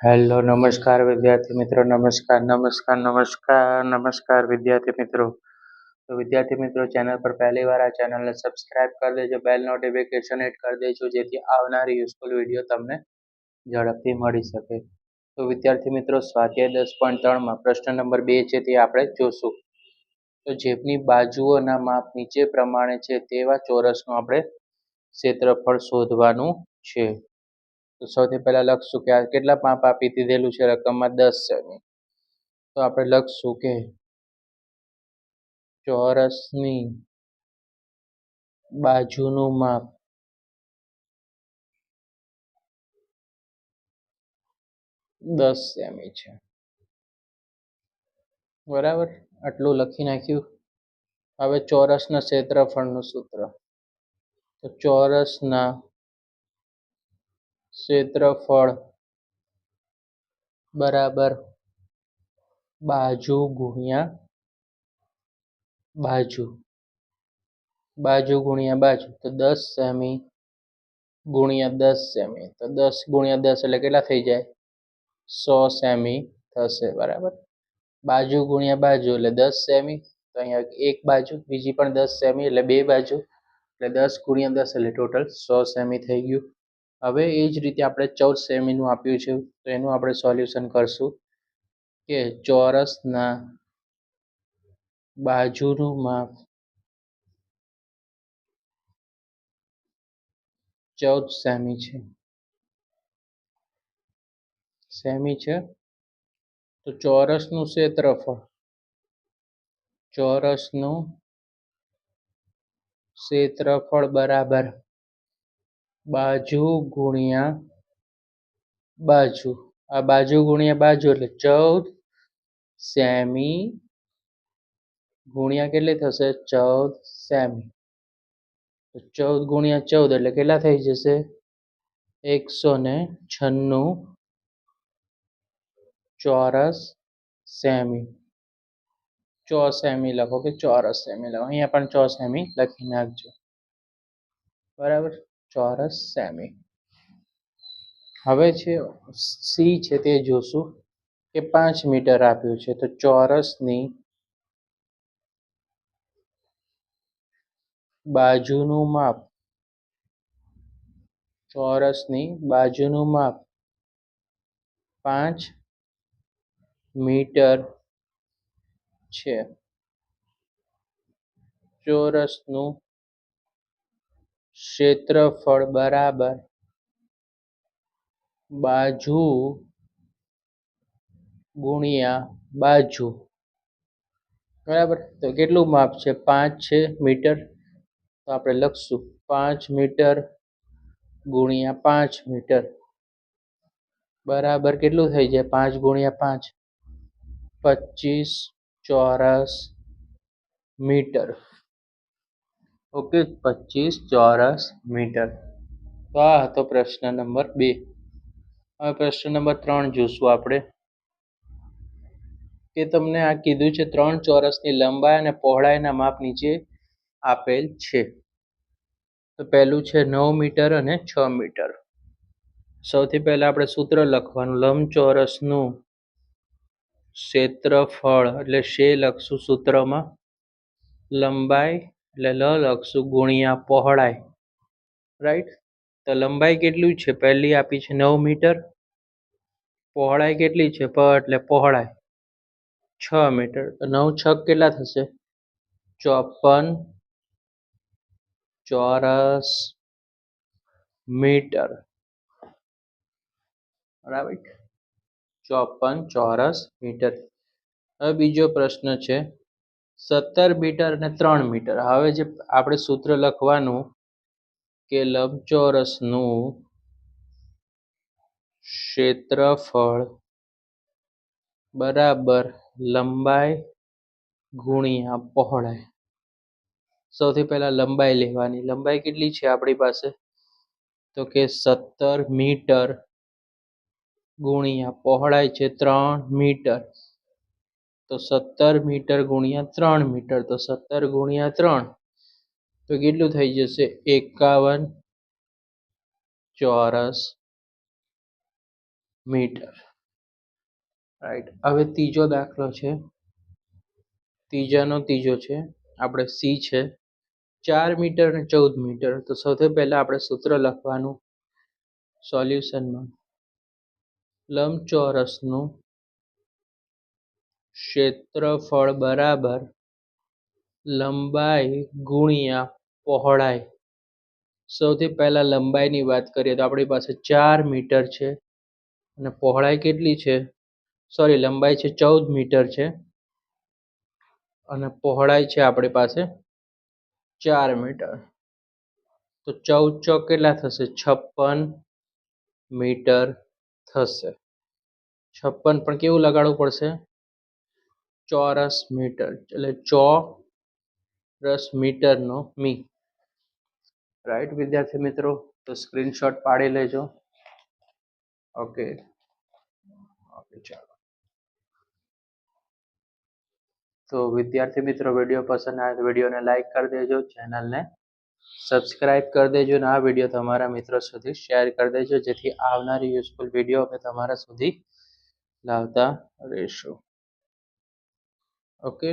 Hello નમસ્કાર વિદ્યાર્થી મિત્રો નમસ્કાર વિદ્યાર્થી મિત્રો. તો વિદ્યાર્થી મિત્રો ચેનલ પર પહેલી વાર આ ચેનલને સબસ્ક્રાઇબ કરી દેજો, બેલ નોટિફિકેશન હિટ કરી દેજો જેથી આવનારી યુઝફુલ વિડીયો તમને ઝડપથી મળી શકે. તો વિદ્યાર્થી મિત્રો સ્વાધ્યાય 10.3માં પ્રશ્ન નંબર 2 છે તે આપણે જોશું. તો જેબની બાજુઓના માપ નીચે પ્રમાણે છે તેવા ચોરસનું આપણે ક્ષેત્રફળ શોધવાનું છે. તો સૌથી પહેલા લખશું કે આ કેટલા માપ આપી દીધેલું છે રકમમાં 10 સેમી. તો આપણે લખશું કે ચોરસની બાજુનું માપ 10 સેમી છે. બરાબર, આટલું લખી નાખ્યું. હવે ચોરસના ક્ષેત્રફળનું સૂત્ર. તો ચોરસના ક્ષેત્રફળ બરાબર બાજુ ગુણ્યા બાજુ. બાજુ ગુણ્યા બાજુ તો 10 સેમી ગુણ્યા 10 સેમી. તો 10 ગુણ્યા 10 એટલે કેટલા થઈ જાય? 100 સેમી થશે. બરાબર, બાજુ ગુણ્યા બાજુ એટલે 10 સેમી. તો અહીંયા એક બાજુ, બીજી પણ 10 સેમી એટલે બે બાજુ, એટલે 10 ગુણ્યા 10 એટલે ટોટલ 100 સેમી થઈ ગયું. હવે એ જ રીતે આપણે 14 સેમીનું આપ્યું છે તો એનું આપણે સોલ્યુશન કરશું કે ચોરસના બાજુનું માપ 14 સેમી છે. સેમી છે તો ચોરસનું ક્ષેત્રફળ બરાબર બાજુ ગુણ્યા બાજુ. આ બાજુ ગુણ્યા બાજુ એટલે 14 સેમી ગુણ્યા કેટલી થશે? 14 સેમી. તો 14 ગુણ્યા 14 એટલે કેટલા થઈ જશે? 196 ચોરસ સેમી. સેમી લખો કે ચોરસ સેમી લખો, અહીંયા પણ 4 સેમી લખી નાખજો. બરાબર, ચોરસ સેમી. હવે છે સી છે તે જોશું કે 5 મીટર આપ્યું છે. તો ચોરસની બાજુનું માપ 5 મીટર છે. ચોરસનું ક્ષેત્રફળ બરાબર બાજુ ગુણ્યા બાજુ. બરાબર, તો કેટલું માપ છે? 5 છે મીટર. તો આપણે લખશું 5 મીટર ગુણ્યા 5 મીટર બરાબર કેટલું થઈ જાય? 5 ગુણ્યા 5 25 ચોરસ મીટર. ઓકે, 25 ચોરસ મીટર. તો આ હતો પ્રશ્ન નંબર 2. હવે પ્રશ્ન નંબર 3 જોશું આપણે કે તમને આ કીધું છે 3 ચોરસની લંબાઈ અને પહોળાઈના માપ નીચે આપેલ છે. તો પહેલું છે 9 મીટર અને 6 મીટર. સૌથી પહેલા આપણે સૂત્ર લખવાનું. લંબચોરસનું ક્ષેત્રફળ એટલે શે લખશું સૂત્રમાં, લંબાઈ એટલે લ લખશું ગુણ્યા પહોળાઈ. રાઈટ, તો લંબાઈ કેટલી છે? પહેલી આપી છે 9 મીટર. પહોળાઈ કેટલી છે? એટલે પહોળાઈ 6 મીટર. તો 9 6 કેટલા થશે? 54 ચોરસ મીટર. બરાબર, 54 ચોરસ મીટર. હવે બીજો પ્રશ્ન છે 17 મીટર અને 3 મીટર. હવે જે આપણે સૂત્ર લખવાનું કે લંબચોરસનું ક્ષેત્રફળ બરાબર લંબાઈ ગુણ્યા પહોળાઈ. સૌથી પહેલા લંબાઈ લેવાની. લંબાઈ કેટલી છે આપણી પાસે? તો કે 17 મીટર ગુણ્યા પહોળાઈ છે 3 મીટર. તો 17 મીટર ગુણ્યા 3 મીટર. તો 17 ગુણ્યા 3 તો કેટલું થઈ જશે? 51 ચોરસ મીટર. રાઈટ. હવે ત્રીજો દાખલો છે, ત્રીજાનો ત્રીજો છે, આપણે સી છે 4 મીટર અને 14 મીટર. તો સૌથી પહેલા આપણે સૂત્ર લખવાનું સોલ્યુશનમાં, લંબચોરસનું ક્ષેત્રફળ બરાબર લંબાઈ ગુણ્યા પહોળાઈ. સૌથી પહેલા લંબાઈની વાત કરીએ તો આપણી પાસે 4 મીટર છે અને પહોળાઈ કેટલી છે, સોરી, લંબાઈ છે 14 મીટર છે અને પહોળાઈ છે આપણી પાસે 4 મીટર. તો 14 ચોક કેટલા થશે, 56 મીટર થશે. 56 પણ કેવું લગાડવું પડશે, ચોરસ મીટર, એટલે ચોરસ મીટરનો મી. રાઈટ વિદ્યાર્થી મિત્રો, તો સ્ક્રીનશોટ પાડી લેજો. ઓકે ઓકે, ચાલો. તો વિદ્યાર્થી મિત્રો, વિડીયો પસંદ આવે તો વિડીયોને લાઈક કરી દેજો, ચેનલને સબસ્ક્રાઇબ કરી દેજો અને આ વિડીયો તમારા મિત્રો સુધી શેર કરી દેજો, જેથી આવનારી યુઝફુલ વિડીયો અમે તમારા સુધી લાવતા રહીશું. ઓકે.